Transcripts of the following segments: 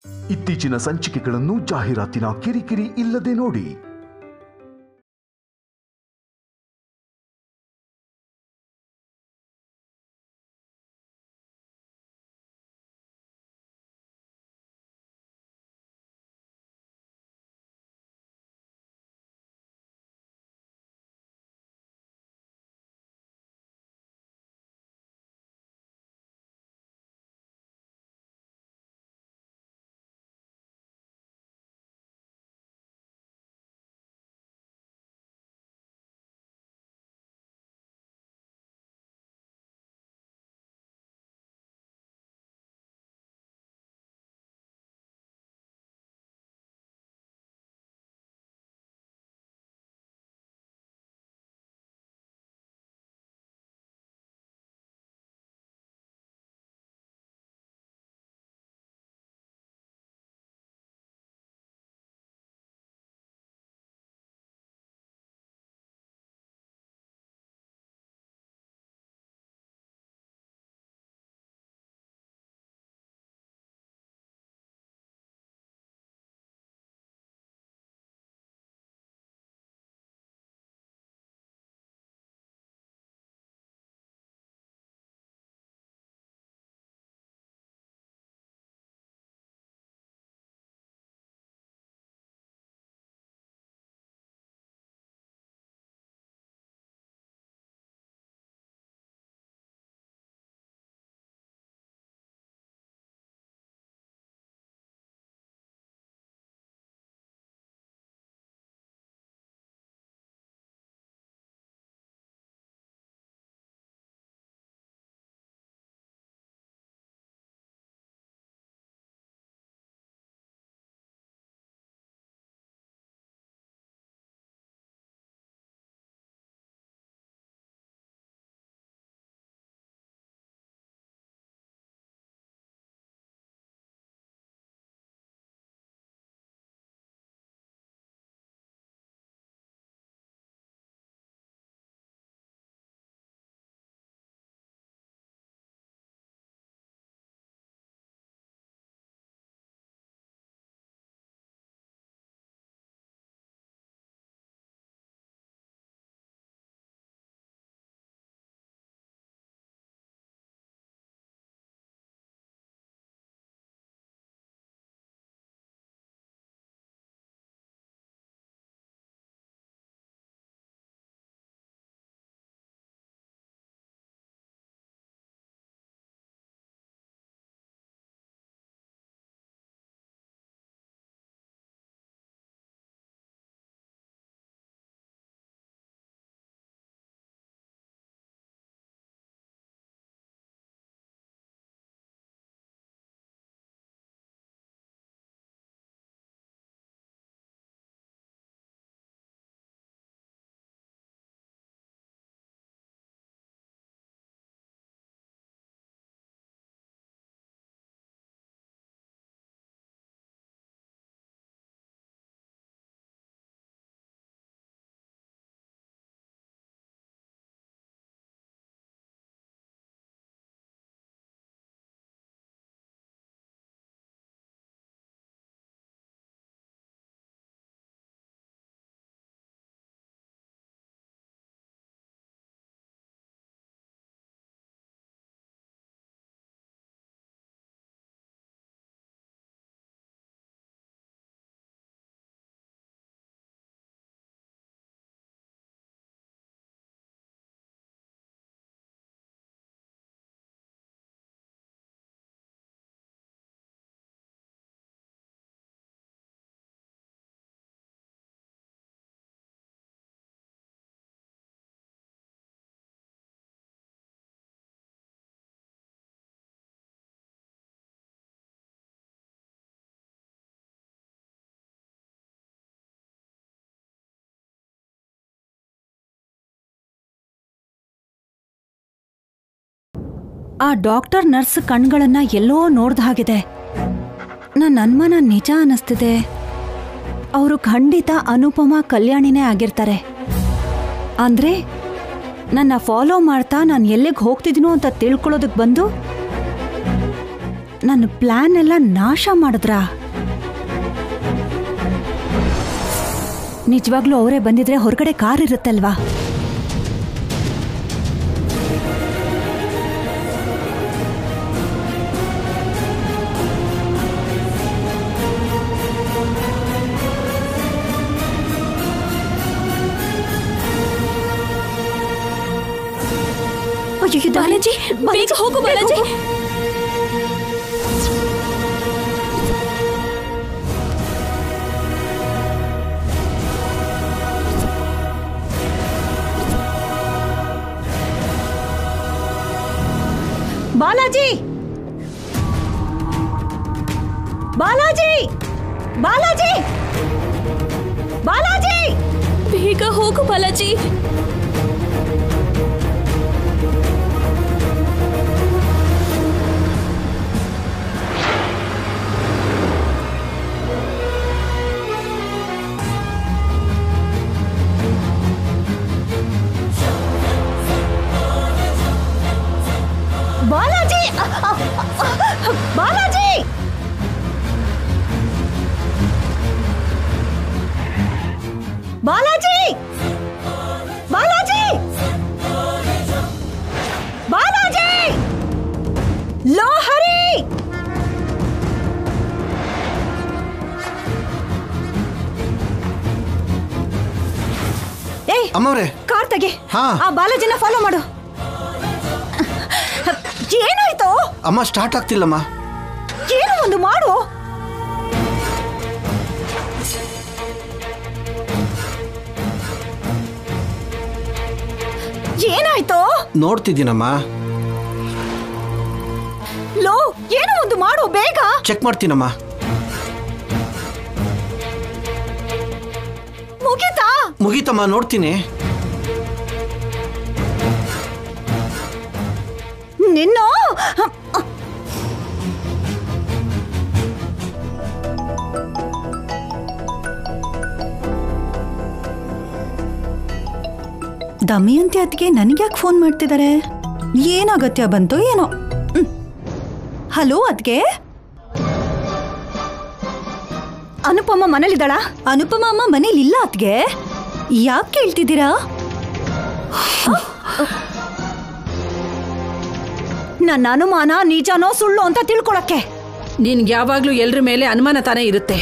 ಇತ್ತೀಚಿನ ಸಂಚಿಕೆಗಳನ್ನು ಜಾಹೀರಾತಿನ ಕಿರಿಕಿರಿ ಇಲ್ಲದೆ ನೋಡಿ. ಆ ಡಾಕ್ಟರ್ ನರ್ಸ್ ಕಣ್ಗಳನ್ನ ಎಲ್ಲೋ ನೋಡ್ದ ಹಾಗಿದೆ. ನನ್ನ ಅನುಮಾನ ನಿಜ ಅನ್ನಿಸ್ತಿದೆ. ಅವರು ಖಂಡಿತ ಅನುಪಮಾ ಕಲ್ಯಾಣಿನೇ ಆಗಿರ್ತಾರೆ. ಅಂದ್ರೆ ನನ್ನ ಫಾಲೋ ಮಾಡ್ತಾ ನಾನು ಎಲ್ಲಿಗೆ ಹೋಗ್ತಿದ್ದೀನೋ ಅಂತ ತಿಳ್ಕೊಳ್ಳೋದಕ್ಕೆ ಬಂದು ನನ್ನ ಪ್ಲಾನ್ ಎಲ್ಲ ನಾಶ ಮಾಡಿದ್ರಾ? ನಿಜವಾಗ್ಲೂ ಅವರೇ ಬಂದಿದ್ರೆ ಹೊರಗಡೆ ಕಾರ್ ಇರುತ್ತಲ್ವಾ? ಬಾಲಾಜಿ, ಬೇಗ ಹೋಗು ಬಾಲಾಜಿ. ಬಾಲಾಜಿ, ಬಾಲಾಜಿ, ಬಾಲಾಜಿ, ಬಾಲಾಜಿ, ಬೇಗ ಹೋಗು ಬಾಲಾಜಿ. ಬಾಲಾಜಿ, ಬಾಲಾಜಿ, ಬಾಲಾಜಿ, ಬಾಲಾಜಿ, ಬಾಲಾಜಿ, ಲೋಹರಿ, ಏಯ್ ಅಮ್ಮವ್ರೆ, ಕಾರ್ ತೆಗೆ. ಹಾ. ಆ ಬಾಲಾಜಿನ ಫಾಲೋ ಮಾಡು. ಏನಾಯ್ತು? ಅಮ್ಮ ಸ್ಟಾರ್ಟ್ ಆಗ್ತಿಲ್ಲಮ್ಮ. ಏನು ಒಂದು ಮಾಡು. ಏನಾಯ್ತು? ನೋಡ್ತಿದ್ದೀನಮ್ಮ. ಲೋ, ಏನೋ ಒಂದು ಮಾಡು ಬೇಗ. ಚೆಕ್ ಮಾಡ್ತೀನಮ್ಮ. ಮುಗಿತಾ? ಮುಗೀತಮ್ಮ, ನೋಡ್ತೀನಿ. ನಿನ್ನು ದಮಯಂತಿ ಅತ್ತಿಗೆ ನನಗ್ಯಾಕೆ ಫೋನ್ ಮಾಡ್ತಿದ್ದಾರೆ? ಏನಾಗತ್ಯ ಬಂತು ಏನೋ. ಹಲೋ ಅದ್ಗೆ, ಅನುಪಮ ಮನೇಲಿದ್ದಾಳ? ಅನುಪಮ ಅಮ್ಮ ಮನೇಲಿಲ್ಲ ಅದ್ಗೆ. ಯಾಕೆ ಕೇಳ್ತಿದ್ದೀರಾ? ನನ್ನ ಅನುಮಾನ ನಿಜನೋ ಸುಳ್ಳು ಅಂತ ತಿಳ್ಕೊಳಕ್ಕೆ. ನಿನ್ಗೆ ಯಾವಾಗ್ಲೂ ಎಲ್ರ ಮೇಲೆ ಅನುಮಾನ ತಾನೇ ಇರುತ್ತೆ.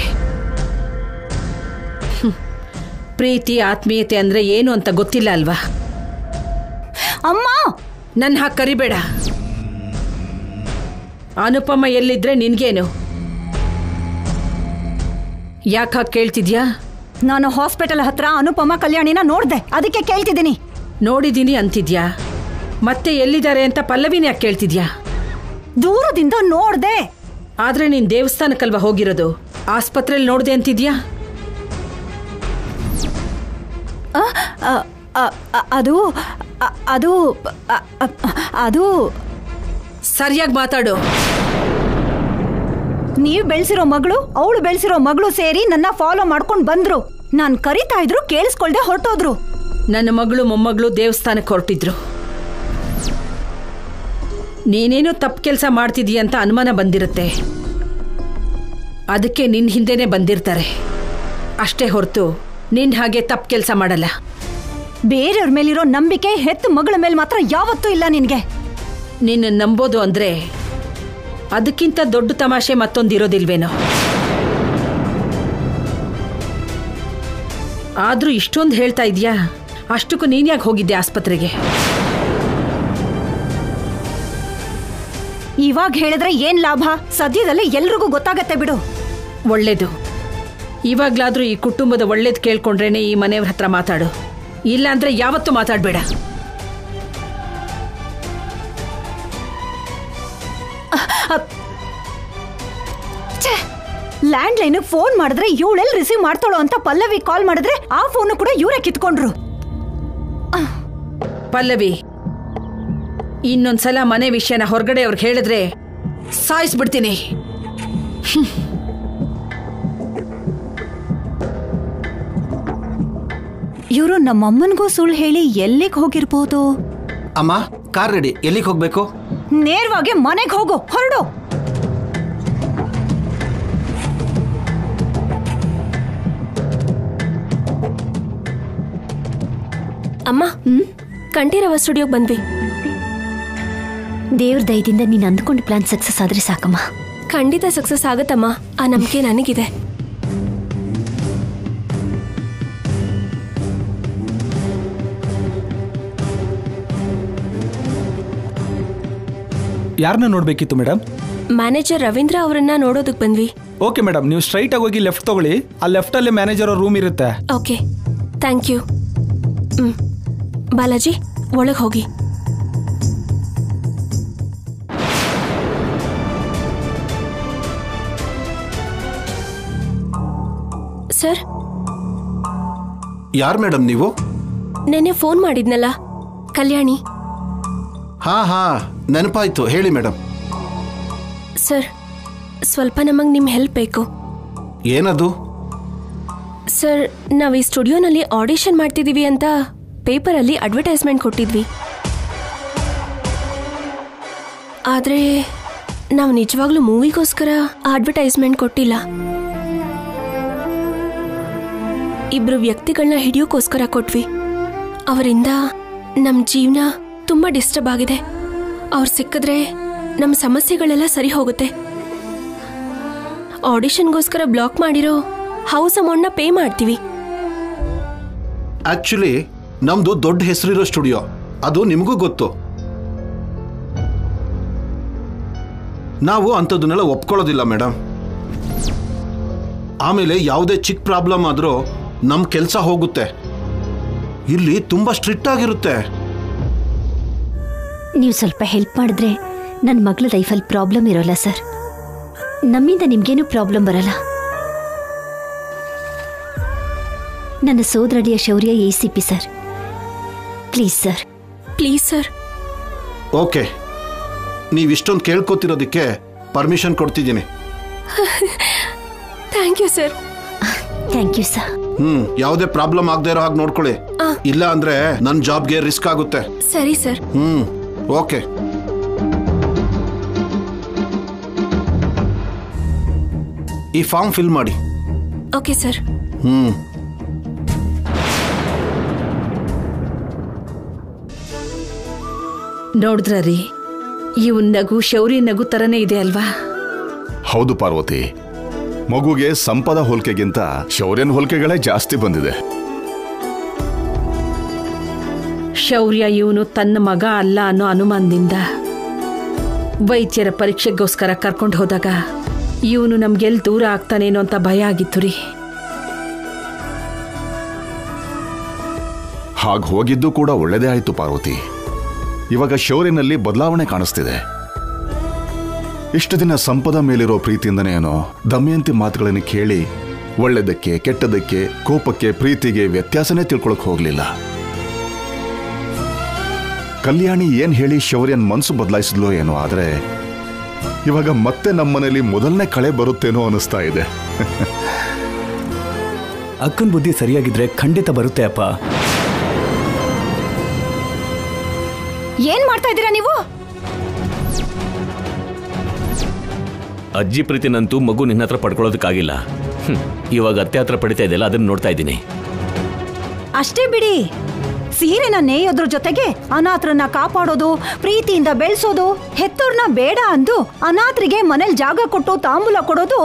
ಪ್ರೀತಿ ಆತ್ಮೀಯತೆ ಅಂದ್ರೆ ಏನು ಅಂತ ಗೊತ್ತಿಲ್ಲ ಅಲ್ವಾ? ಅಮ್ಮ, ನನ್ನ ಹಾಗೆ ಕರಿಬೇಡ. ಅನುಪಮ ಎಲ್ಲಿದ್ರೆ ನಿನ್ಗೇನು? ಯಾಕೆ ಹಾಗೆ ಕೇಳ್ತಿದ್ಯಾ? ನಾನು ಹಾಸ್ಪಿಟಲ್ ಹತ್ರ ಅನುಪಮ ಕಲ್ಯಾಣಿನ ನೋಡ್ದೆ, ಅದಕ್ಕೆ ಕೇಳ್ತಿದ್ದೀನಿ. ನೋಡಿದೀನಿ ಅಂತಿದ್ಯಾ, ಮತ್ತೆ ಎಲ್ಲಿದ್ದಾರೆ ಅಂತ ಪಲ್ಲವಿನ ಯಾಕೆ ಕೇಳ್ತಿದ್ಯಾ? ದೂರದಿಂದ ನೋಡ್ದೆ. ಆದ್ರೆ ನೀನ್ ದೇವಸ್ಥಾನಕ್ಕಲ್ವಾ ಹೋಗಿರೋದು, ಆಸ್ಪತ್ರೆಯಲ್ಲಿ ನೋಡ್ದೆ ಅಂತಿದ್ಯಾ? ಅದು ಅದು ಅದು ಸರಿಯಾಗಿ ಮಾತಾಡು. ನೀವು ಬೆಳೆಸಿರೋ ಮಗಳು, ಅವಳು ಬೆಳೆಸಿರೋ ಮಗಳು ಸೇರಿ ನನ್ನ ಫಾಲೋ ಮಾಡ್ಕೊಂಡು ಬಂದ್ರು. ನಾನು ಕರಿತಾ ಇದ್ರು, ಕೇಳಿಸ್ಕೊಳ್ದೆ ಹೊರಟೋದ್ರು. ನನ್ನ ಮಗಳು ಮೊಮ್ಮಗಳು ದೇವಸ್ಥಾನಕ್ಕೆ ಹೊರಟಿದ್ರು. ನೀನೇನೋ ತಪ್ಪು ಕೆಲಸ ಮಾಡ್ತಿದೀಯ ಅಂತ ಅನುಮಾನ ಬಂದಿರುತ್ತೆ, ಅದಕ್ಕೆ ನಿನ್ನ ಹಿಂದೆನೇ ಬಂದಿರ್ತಾರೆ ಅಷ್ಟೇ ಹೊರತು ನಿನ್ನ ಹಾಗೆ ತಪ್ಪು ಕೆಲಸ ಮಾಡಲ್ಲ. ಬೇರೆಯವ್ರ ಮೇಲಿರೋ ನಂಬಿಕೆ ಹೆತ್ತು ಮಗಳ ಮೇಲೆ ಮಾತ್ರ ಯಾವತ್ತೂ ಇಲ್ಲ ನಿನ್ಗೆ. ನಿನ್ನ ನಂಬೋದು ಅಂದ್ರೆ ಅದಕ್ಕಿಂತ ದೊಡ್ಡ ತಮಾಷೆ ಮತ್ತೊಂದಿರೋದಿಲ್ವೇನೋ? ಆದ್ರೂ ಇಷ್ಟೊಂದು ಹೇಳ್ತಾ ಇದೀಯಾ, ಅಷ್ಟಕ್ಕೂ ನೀನ್ಯಾಕೆ ಹೋಗಿದ್ದೆ ಆಸ್ಪತ್ರೆಗೆ? ಇವಾಗ ಹೇಳಿದ್ರೆ ಏನ್ ಲಾಭ? ಸದ್ಯದಲ್ಲಿ ಎಲ್ರಿಗೂ ಗೊತ್ತಾಗತ್ತೆ ಬಿಡು. ಒಳ್ಳೇದು. ಇವಾಗ್ಲಾದ್ರೂ ಈ ಕುಟುಂಬದ ಒಳ್ಳೇದು ಕೇಳ್ಕೊಂಡ್ರೇನೆ ಈ ಮನೆಯವ್ರ ಹತ್ರ ಮಾತಾಡು, ಇಲ್ಲ ಅಂದ್ರೆ ಯಾವತ್ತೂ ಮಾತಾಡ್ಬೇಡ. ಲ್ಯಾಂಡ್ ಲೈನ್ ಫೋನ್ ಮಾಡಿದ್ರೆ ಇವಳೆಲ್ಲಿ ರಿಸೀವ್ ಮಾಡ್ತಾಳೋ ಅಂತ ಪಲ್ಲವಿ ಕಾಲ್ ಮಾಡಿದ್ರೆ ಆ ಫೋನ್ ಕೂಡ ಇವರೇ ಕಿತ್ಕೊಂಡ್ರು. ಪಲ್ಲವಿ, ಇನ್ನೊಂದ್ಸಲ ಮನೆ ವಿಷಯನ ಹೊರಗಡೆ ಅವ್ರಿಗೆ ಹೇಳಿದ್ರೆ ಸಾಯಿಸ್ಬಿಡ್ತೀನಿ. ಇವರು ನಮ್ಮಮ್ಮನಿಗೂ ಸುಳ್ಳು ಹೇಳಿ ಎಲ್ಲಿಗೆ ಹೋಗಿರ್ಬೋದು? ಅಮ್ಮ, ಕಾರ್ ರೆಡಿ. ಎಲ್ಲಿಗೆ ಹೋಗ್ಬೇಕು? ನೇರವಾಗಿ ಮನೆಗೆ ಹೋಗು, ಹೊರಡು. ಅಮ್ಮ ಕಂಠೀರವ ಸ್ಟುಡಿಯೋಗೆ ಬಂದ್ವಿ. ದೇವ್ರ ದಯದಿಂದ ನೀನು ಅಂದ್ಕೊಂಡ ಪ್ಲಾನ್ ಸಕ್ಸಸ್ ಆದ್ರೆ ಸಾಕಮ್ಮ. ಖಂಡಿತ ಸಕ್ಸಸ್ ಆಗತ್ತಮ್ಮ, ಆ ನಂಬಿಕೆ ನನಗಿದೆ. ಯಾರನ್ನ ನೋಡಬೇಕಿತ್ತು ಮೇಡಮ್? ಮ್ಯಾನೇಜರ್ ರವೀಂದ್ರ ಅವರನ್ನ ನೋಡೋದಕ್ಕೆ ಬಂದ್ವಿ. ಓಕೆ ಮೇಡಮ್, ನೀವು ಸ್ಟ್ರೈಟ್ ಆಗಿ ಹೋಗಿ ಲೆಫ್ಟ್ ತಗೊಳ್ಳಿ. ಆ ಲೆಫ್ಟ್ ಅಲ್ಲಿ ಮ್ಯಾನೇಜರ್ ರೂಮ್ ಇರುತ್ತೆ. Okay, thank you. ಬಾಲಾಜಿ ಒಳಗೆ ಹೋಗಿ. ಸರ್, ಯಾರು ಮೇಡಮ್ ನೀವು? ನೆನ್ನೆ ಫೋನ್ ಮಾಡಿದ್ನಲ್ಲ, ಕಲ್ಯಾಣಿ. ಹಾ ನೆನಪಾಯ್ತು, ಹೇಳಿ ಮೇಡಮ್. ಸರ್, ಸ್ವಲ್ಪ ನಮಗೆ ನಿಮ್ಮ ಹೆಲ್ಪ್ ಬೇಕು. ಏನದು? ಸರ್, ನಾವು ಈ ಸ್ಟುಡಿಯೋನಲ್ಲಿ ಆಡಿಷನ್ ಮಾಡ್ತಿದ್ದೀವಿ ಅಂತ ಪೇಪರಲ್ಲಿ ಅಡ್ವರ್ಟೈಸ್ಮೆಂಟ್ ಕೊಟ್ಟಿದ್ವಿ. ಆದರೆ ನಾವು ನಿಜವಾಗ್ಲೂ ಮೂವಿಗೋಸ್ಕರ ಅಡ್ವರ್ಟೈಸ್ಮೆಂಟ್ ಕೊಟ್ಟಿಲ್ಲ. ಇಬ್ರು ವ್ಯಕ್ತಿಗಳನ್ನ ಹಿಡಿಯೋಕ್ಕೋಸ್ಕರ ಕೊಟ್ವಿ. ಅವರಿಂದ ನಮ್ಮ ಜೀವನ ತುಂಬ ಡಿಸ್ಟರ್ಬ್ ಆಗಿದೆ. ಅವ್ರು ಸಿಕ್ಕಿದ್ರೆ ನಮ್ಮ ಸಮಸ್ಯೆಗಳೆಲ್ಲ ಸರಿ ಹೋಗುತ್ತೆ. ಆಡಿಷನ್ಗೋಸ್ಕರ ಬ್ಲಾಕ್ ಮಾಡಿರೋ ಹೌಸ್ ಅಮೌಂಟ್ನ ಪೇ ಮಾಡ್ತೀವಿ. ಆಕ್ಚುಲಿ ನಮ್ದು ದೊಡ್ಡ ಹೆಸರಿರೋ ಸ್ಟುಡಿಯೋ, ಅದು ನಿಮಗೂ ಗೊತ್ತು. ನಾವು ಅಂಥದ್ದನ್ನೆಲ್ಲ ಒಪ್ಕೊಳ್ಳೋದಿಲ್ಲ ಮೇಡಮ್. ಆಮೇಲೆ ಯಾವುದೇ ಚಿಕ್ಕ ಪ್ರಾಬ್ಲಮ್ ಆದರೂ ನಮ್ಮ ಕೆಲಸ ಹೋಗುತ್ತೆ. ಇಲ್ಲಿ ತುಂಬ ಸ್ಟ್ರಿಕ್ಟ್ ಆಗಿರುತ್ತೆ. ನೀವು ಸ್ವಲ್ಪ ಹೆಲ್ಪ್ ಮಾಡಿದ್ರೆ ನನ್ನ ಮಗಳ ಲೈಫಲ್ಲಿ ಪ್ರಾಬ್ಲಮ್ ಇರೋಲ್ಲ ಸರ್. ನಮ್ಮಿಂದ ನಿಮ್ಗೇನು ಪ್ರಾಬ್ಲಮ್ ಬರಲ್ಲ. ನನ್ನ ಸೋದರಡಿಯ Shaurya ACP sir. Please sir. Please sir. Okay, ನೀವಿಷ್ಟೊಂದು ಕೇಳ್ಕೊತಿರೋದಕ್ಕೆ ಪರ್ಮಿಷನ್ ಕೊಡ್ತಿದ್ದೀನಿ. Thank you sir. Thank you sir. ಯಾವುದೇ ಪ್ರಾಬ್ಲಮ್ ಆಗದೆ ಇರೋ ಹಾಗೆ ನೋಡ್ಕೊಳ್ಳಿ. ಇಲ್ಲ ಅಂದ್ರೆ ನನ್ನ ಜಾಬ್ಗೆ ರಿಸ್ಕ್ ಆಗುತ್ತೆ. ಸರಿ ಸರ್. ಓಕೆ. ಈ ಫಾರ್ಮ್ ಫಿಲ್ ಮಾಡಿ. Okay sir. ನೋಡಿದ್ರ ರೀ, ಇವನ್ ನಗು ಶೌರ್ಯ ನಗು ತರನೇ ಇದೆ ಅಲ್ವಾ? ಹೌದು ಪಾರ್ವತಿ, ಮಗುಗೆ ಸಂಪದ ಹೋಲಿಕೆಗಿಂತ ಶೌರ್ಯನ ಹೋಲಿಕೆಗಳೇ ಜಾಸ್ತಿ ಬಂದಿದೆ. ಶೌರ್ಯ ಇವನು ತನ್ನ ಮಗ ಅಲ್ಲ ಅನ್ನೋ ಅನುಮಾನದಿಂದ ವೈದ್ಯರ ಪರೀಕ್ಷೆಗೋಸ್ಕರ ಕರ್ಕೊಂಡು ಹೋದಾಗ ಇವನು ನಮ್ಗೆಲ್ಲಿ ದೂರ ಆಗ್ತಾನೇನೋ ಅಂತ ಭಯ ಆಗಿತ್ತು ರೀ. ಹಾಗೆ ಹೋಗಿದ್ದು ಕೂಡ ಒಳ್ಳೆದೇ ಆಯ್ತು ಪಾರ್ವತಿ. ಇವಾಗ ಶೌರ್ಯನಲ್ಲಿ ಬದಲಾವಣೆ ಕಾಣಿಸ್ತಿದೆ. ಇಷ್ಟು ದಿನ ಸಂಪದ ಮೇಲಿರೋ ಪ್ರೀತಿಯಿಂದನೇ ಏನೋ ದಮಯಂತಿ ಮಾತುಗಳನ್ನು ಕೇಳಿ ಒಳ್ಳೆದಕ್ಕೆ ಕೆಟ್ಟದಕ್ಕೆ ಕೋಪಕ್ಕೆ ಪ್ರೀತಿಗೆ ವ್ಯತ್ಯಾಸನೇ ತಿಳ್ಕೊಳಕ್ ಹೋಗ್ಲಿಲ್ಲ. ಕಲ್ಯಾಣಿ ಏನ್ ಹೇಳಿ ಶೌರ್ಯನ್ ಮನ್ಸು ಬದಲಾಯಿಸಿದ್ಲೋ ಏನೋ, ಆದ್ರೆ ಇವಾಗ ಮತ್ತೆ ನಮ್ಮನೇಲಿ ಮೊದಲನೇ ಕಳೆ ಬರುತ್ತೇನೋ ಅನಿಸ್ತಾ ಇದೆ. ಅಕ್ಕನ ಬುದ್ಧಿ ಸರಿಯಾಗಿದ್ರೆ ಖಂಡಿತ ಬರುತ್ತೆ ಅಪ್ಪ. ಏನ್ ಮಾಡ್ತಾ ಇದ್ದೀರಾ ನೀವು? ಅಜ್ಜಿ ಪ್ರೀತಿನಂತೂ ಮಗು ನಿನ್ನ ಹತ್ರ ಪಡ್ಕೊಳ್ಳೋದಕ್ಕಾಗಿಲ್ಲ. ಇವಾಗ ಅತ್ತೆ ಹತ್ರ ಪಡಿತಾ ಇದೆಯಲ್ಲ, ಅದನ್ನ ನೋಡ್ತಾ ಇದ್ದೀನಿ. ಅಷ್ಟೇ ಬಿಡಿ. ಸೀರೆನ ನೇಯೋದ್ರ ಜೊತೆಗೆ ಅನಾಥರನ್ನ ಕಾಪಾಡೋದು, ಪ್ರೀತಿಯಿಂದ ಬೆಳೆಸೋದು, ಹೆತ್ತೋರ್ನ ಬೇಡ ಅಂದು ಅನಾಥರಿಗೆ ಮನೇಲಿ ಜಾಗ ಕೊಟ್ಟು ತಾಂಬೂಲ ಕೊಡೋದು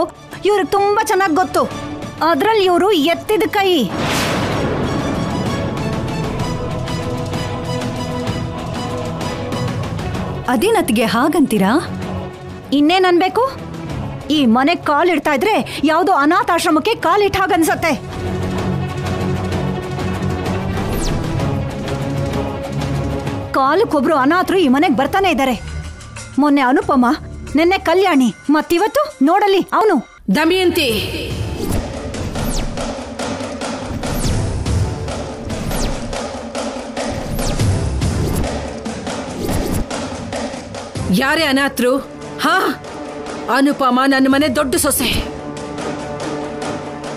ಇವ್ರಿಗೆ ತುಂಬಾ ಚೆನ್ನಾಗಿ ಗೊತ್ತು. ಅದ್ರಲ್ಲಿ ಇವರು ಎತ್ತಿದ ಕೈ. ಅದೇನತ್ತಿಗೆ ಹಾಗಂತೀರಾ? ಇನ್ನೇನ್ ಅನ್ಬೇಕು? ಈ ಮನೆಗ್ ಕಾಲಿಡ್ತಾ ಇದ್ರೆ ಯಾವುದೋ ಅನಾಥಾಶ್ರಮಕ್ಕೆ ಕಾಲಿಟ್ಟ ಹಾಗನ್ಸತ್ತೆ. ಕಾಲಕ್ಕೊಬ್ರು ಅನಾಥರು ಈ ಮನೆಗೆ ಬರ್ತಾನೆ ಇದ್ದಾರೆ. ಮೊನ್ನೆ ಅನುಪಮ, ನಿನ್ನೆ ಕಲ್ಯಾಣಿ, ಮತ್ತಿವತ್ತು ನೋಡಲಿ ಅವನು ದಮಯಂತಿ. ಯಾರೇ ಅನಾಥರು? ಹಾ, ಅನುಪಮ ನನ್ನ ಮನೆ ದೊಡ್ಡ ಸೊಸೆ,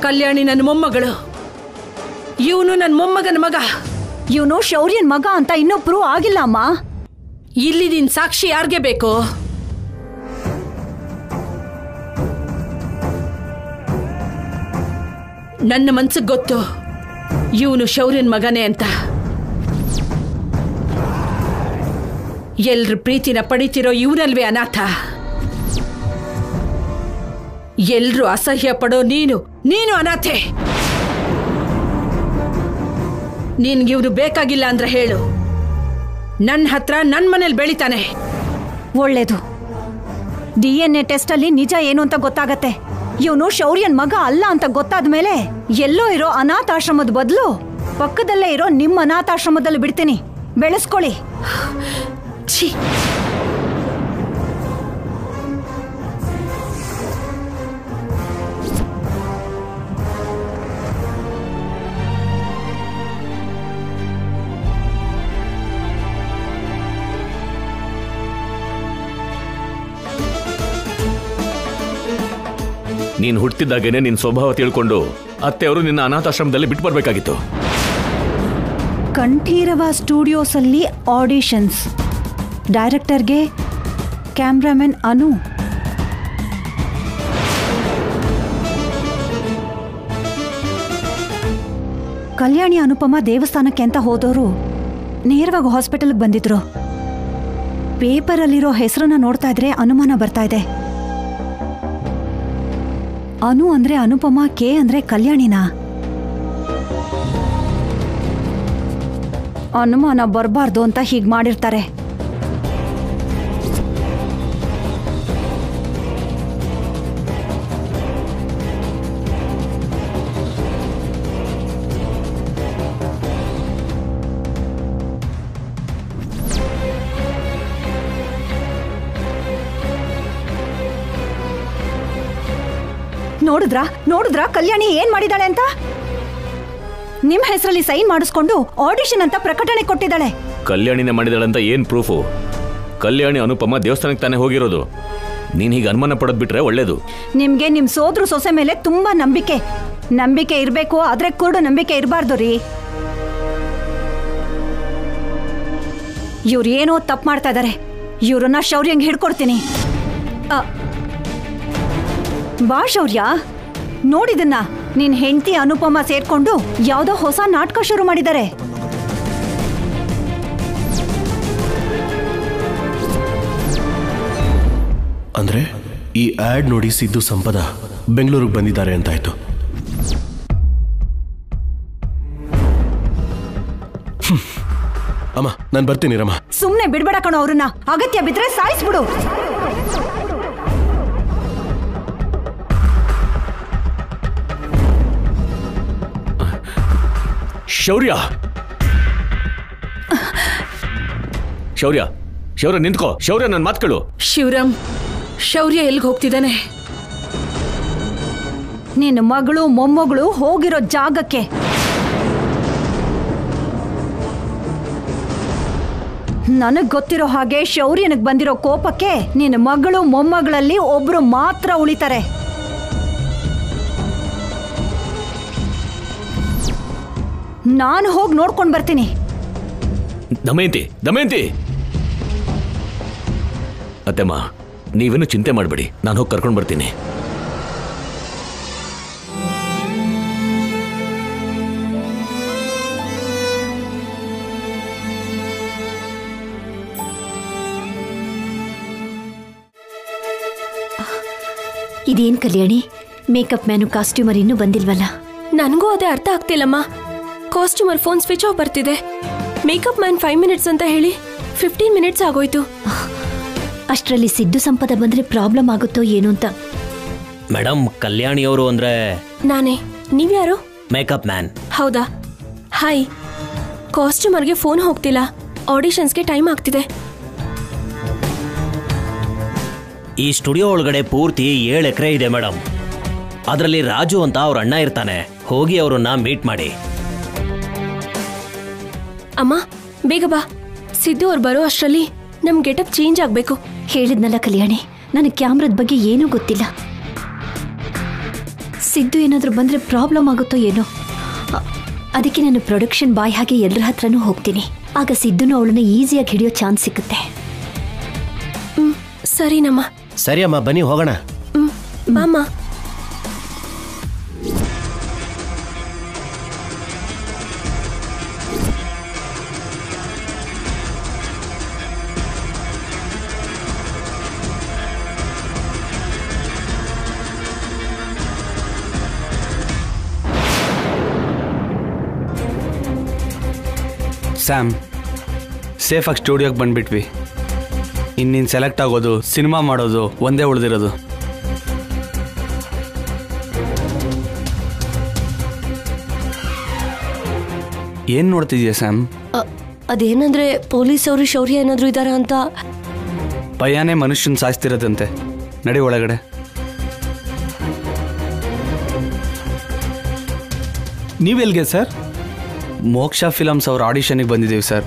ಕಲ್ಯಾಣಿ ನನ್ನ ಮೊಮ್ಮಗಳು, ಇವನು ನನ್ನ ಮೊಮ್ಮಗನ ಮಗ. ಇವನು ಶೌರ್ಯನ್ ಮಗ ಅಂತ ಇನ್ನೂ ಪ್ರೂವ್ ಆಗಿಲ್ಲ ಅಮ್ಮ. ಇಲ್ಲಿ ನಿನ್ ಸಾಕ್ಷಿ ಯಾರ್ಗೆ ಬೇಕು? ನನ್ನ ಮನ್ಸಿಗೆ ಗೊತ್ತು ಇವನು ಶೌರ್ಯನ್ ಮಗನೇ ಅಂತ. ಎಲ್ರ ಪ್ರೀತಿನ ಪಡಿತಿರೋ ಇವನಲ್ವೇ ಅನಾಥ. ಎಲ್ರು ಅಸಹ್ಯ ಪಡೋ ನೀನು ಅನಾಥೆ. ನಿನ್ಗೆ ಇವ್ರು ಬೇಕಾಗಿಲ್ಲ ಅಂದ್ರೆ ಹೇಳು, ನನ್ನ ಹತ್ರ ನನ್ನ ಮನೇಲಿ ಬೆಳಿತಾನೆ. ಒಳ್ಳೇದು. DNA ಟೆಸ್ಟ್ ಅಲ್ಲಿ ನಿಜ ಏನು ಅಂತ ಗೊತ್ತಾಗತ್ತೆ. ಇವನು ಶೌರ್ಯನ್ ಮಗ ಅಲ್ಲ ಅಂತ ಗೊತ್ತಾದ ಮೇಲೆ ಎಲ್ಲೋ ಇರೋ ಅನಾಥಾಶ್ರಮದ ಬದಲು ಪಕ್ಕದಲ್ಲೇ ಇರೋ ನಿಮ್ಮ ಅನಾಥಾಶ್ರಮದಲ್ಲಿ ಬಿಡ್ತೀನಿ. ಬೆಳೆಸ್ಕೊಳ್ಳಿ. ಛೀ, ನೀನ್ ಹುಟ್ಟಿದಾಗೇನೆ ನಿನ್ ಸ್ವಭಾವ ತಿಳ್ಕೊಂಡು ಅತ್ತೆಯವರು ನಿನ್ನ ಅನಾಥಾಶ್ರಮದಲ್ಲಿ ಬಿಟ್ಟು ಬರ್ಬೇಕಾಗಿತ್ತು. ಕಂಠೀರವ ಸ್ಟುಡಿಯೋಸ್ ಅಲ್ಲಿ ಆಡಿಷನ್ಸ್. ಡೈರೆಕ್ಟರ್ಗೆ ಕ್ಯಾಮ್ರಾಮನ್ ಅನು. ಕಲ್ಯಾಣಿ ಅನುಪಮ ದೇವಸ್ಥಾನಕ್ಕೆ ಅಂತ ಹೋದವರು ನೇರವಾಗಿ ಹಾಸ್ಪಿಟಲ್ಗೆ ಬಂದಿದ್ರು. ಪೇಪರಲ್ಲಿರೋ ಹೆಸರನ್ನ ನೋಡ್ತಾ ಇದ್ರೆ ಅನುಮಾನ ಬರ್ತಾ ಇದೆ. ಅನು ಅಂದ್ರೆ ಅನುಪಮ, ಕೆ ಅಂದ್ರೆ ಕಲ್ಯಾಣಿನಾ? ಅನುಮಾನ ಬರಬಾರ್ದು ಅಂತ ಹೀಗೆ ಮಾಡಿರ್ತಾರೆ. ನೋಡಿದ್ರಾ ಕಲ್ಯಾಣಿ ಏನ್ ಮಾಡಿದಾಳೆ ಅಂತ? ನಿಮ್ ಹೆಸರಲ್ಲಿ ಸೈನ್ ಮಾಡಿಸ್ಕೊಂಡು ಆಡಿಷನ್ ಅಂತ ಪ್ರಕಟಣೆ ಕೊಟ್ಟಿದ್ದಾಳೆ. ಕಲ್ಯಾಣಿನೇ ಮಾಡಿದಾಳಂತ ಏನ್ ಪ್ರೂಫು? ಕಲ್ಯಾಣಿ ಅನುಪಮ ದೇವಸ್ಥಾನಕ್ಕೆ ತಾನೇ ಹೋಗಿರೋದು. ನೀನ್ ಹೀಗೆ ಅನುಮಾನ ಪಡೋದ್ ಬಿಟ್ರೆ ಒಳ್ಳೇದು. ನಿಮ್ಗೆ ನಿಮ್ ಸೋದ್ರು ಸೊಸೆ ಮೇಲೆ ತುಂಬಾ ನಂಬಿಕೆ ಇರ್ಬೇಕು, ಆದ್ರೆ ಕುರುಡು ನಂಬಿಕೆ ಇರಬಾರ್ದು ರೀ. ಇವ್ರು ಏನೋ ತಪ್ಪು ಮಾಡ್ತಾ ಇದಾರೆ. ಇವ್ರನ್ನ ಶೌರ್ಯಂಗ್ ಹಿಡ್ಕೊಡ್ತೀನಿ. ಬಾ ಶೌರ್ಯ, ನೋಡಿದನ್ನ ನಿನ್ ಹೆಂಡತಿ ಅನುಪಮ ಸೇರ್ಕೊಂಡು ಯಾವ್ದೋ ಹೊಸ ನಾಟಕ ಶುರು ಮಾಡಿದ್ದಾರೆ. ಅಂದ್ರೆ ಈ ಆಡ್ ನೋಡಿ ಸಿದ್ದು ಸಂಪದ ಬೆಂಗಳೂರಿಗೆ ಬಂದಿದ್ದಾರೆ ಅಂತಾಯ್ತು. ಅಮ್ಮ ನಾನು ಬರ್ತೀನಿ ರಮ್ಮ. ಸುಮ್ನೆ ಬಿಡ್ಬೇಡ ಕಣೋ ಅವ್ರನ್ನ. ಅಗತ್ಯ ಬಿದ್ರೆ ಸಾಯಿಸ್ಬಿಡು. ಶೌರ್ಯ ಶೌರ್ಯ ಶೌರ್ಯ ನಿಂತ್ಕೋ. ಶೌರ್ಯ ನನ್ನ ಮಾತುಗಳು. ಶಿವರಾಮ್, ಶೌರ್ಯ ಎಲ್ಲಿಗೆ ಹೋಗ್ತಿದ್ದಾನೆ? ನಿನ್ನ ಮಗಳು ಮೊಮ್ಮಗಳು ಹೋಗಿರೋ ಜಾಗಕ್ಕೆ. ನನಗ್ ಗೊತ್ತಿರೋ ಹಾಗೆ ಶೌರ್ಯನಿಗೆ ಬಂದಿರೋ ಕೋಪಕ್ಕೆ ನಿನ್ನ ಮಗಳು ಮೊಮ್ಮಗಳಲ್ಲಿ ಒಬ್ರು ಮಾತ್ರ ಉಳಿತಾರೆ. ನಾನು ಹೋಗಿ ನೋಡ್ಕೊಂಡು ಬರ್ತೀನಿ. ದಮಯಂತಿ ಅತ್ತೆಮ್ಮ, ನೀವೇನು ಚಿಂತೆ ಮಾಡಬೇಡಿ, ನಾನು ಹೋಗಿ ಕರ್ಕೊಂಡು ಬರ್ತೀನಿ. ಇದೇನ್ ಕಲ್ಯಾಣಿ, ಮೇಕಪ್ ಮ್ಯಾನು ಕಾಸ್ಟ್ಯೂಮರ್ ಇನ್ನೂ ಬಂದಿಲ್ವಲ್ಲ? ನನಗೂ ಅದೇ ಅರ್ಥ ಆಗ್ತಿಲ್ಲಮ್ಮ. ಕಾಸ್ಟ್ಯೂಮರ್ ಫೋನ್ ಸ್ವಿಚ್ ಆಫ್ ಬರ್ತಿದೆ. ಮೇಕಪ್ ಮ್ಯಾನ್ 5 ಮಿನಿಟ್ಸ್ ಅಂತ ಹೇಳಿ 15 ಮಿನಿಟ್ಸ್ ಆಗೋಯ್ತು. ಅಷ್ಟರಲ್ಲಿ ಸಿದ್ದು ಸಂಪದ ಬಂದ್ರೆ ಪ್ರಾಬ್ಲಮ್ ಆಗುತ್ತೋ ಏನು ಅಂತ. ಮೇಡಮ್, ಕಲ್ಯಾಣಿಯವರು ಅಂದ್ರೆ ನಾನೇ. ನೀವ್ಯಾರು? Makeup man. ಹೌದಾ? ಹಾಯ್. ಕಾಸ್ಟ್ಯೂಮರ್ಗೆ ಫೋನ್ ಹೋಗ್ತಿಲ್ಲ, ಆಡಿಷನ್ಸ್ಗೆ ಟೈಮ್ ಆಗ್ತಿದೆ. ಈ ಸ್ಟುಡಿಯೋ ಒಳಗಡೆ ಪೂರ್ತಿ 7 ಎಕರೆ ಇದೆ ಮೇಡಮ್. ಅದರಲ್ಲಿ ರಾಜು ಅಂತ ಅವ್ರ ಅಣ್ಣ ಇರ್ತಾನೆ. ಹೋಗಿ ಅವ್ರನ್ನ ಮೀಟ್ ಮಾಡಿ. ಅಮ್ಮ ಬೇಗ ಬಾ. ಸಿದ್ದು ಅವ್ರು ಬರೋ ಅಷ್ಟರಲ್ಲಿ ನಮ್ ಗೆಟಪ್ ಚೇಂಜ್ ಆಗ್ಬೇಕು. ಹೇಳಿದ್ನಲ್ಲ ಕಲ್ಯಾಣಿ, ನನಗೆ ಕ್ಯಾಮ್ರಾದ ಬಗ್ಗೆ ಏನೂ ಗೊತ್ತಿಲ್ಲ. ಸಿದ್ದು ಏನಾದರೂ ಬಂದ್ರೆ ಪ್ರಾಬ್ಲಮ್ ಆಗುತ್ತೋ ಏನೋ. ಅದಕ್ಕೆ ನಾನು ಪ್ರೊಡಕ್ಷನ್ ಬಾಯ್ ಹಾಗೆ ಎಲ್ಲರ ಹತ್ರನೂ ಹೋಗ್ತೀನಿ. ಆಗ ಸಿದ್ದುನು ಅವಳನ್ನ ಈಸಿಯಾಗಿ ಹಿಡಿಯೋ ಚಾನ್ಸ್ ಸಿಗುತ್ತೆ. ಸರಿನಮ್ಮ. ಸರಿ ಅಮ್ಮ, ಬನ್ನಿ ಹೋಗೋಣ. ಬಾಮ್ಮ. ಸ್ಯಾಮ್ ಸೇಫಾಗಿ ಸ್ಟುಡಿಯೋಗೆ ಬಂದ್ಬಿಟ್ವಿ. ಇನ್ನೀನು ಸೆಲೆಕ್ಟ್ ಆಗೋದು, ಸಿನಿಮಾ ಮಾಡೋದು ಒಂದೇ ಉಳಿದಿರೋದು. ಏನು ನೋಡ್ತಿದ್ಯಾ ಸ್ಯಾಮ್? ಅದೇನಂದ್ರೆ ಪೊಲೀಸ್ ಅವರು ಶೌರ್ಯ ಏನಾದರೂ ಇದ್ದಾರಾ ಅಂತ. ಭಯನೇ ಮನುಷ್ಯನ ಸಾಯಿಸ್ತಿರೋದಂತೆ. ನಡಿ ಒಳಗಡೆ. ನೀವೆಲ್ಗೆ ಸರ್? ಮೋಕ್ಷ ಫಿಲಮ್ಸ್ ಅವ್ರ ಆಡಿಷನ್ಗೆ ಬಂದಿದ್ದೀವಿ ಸರ್.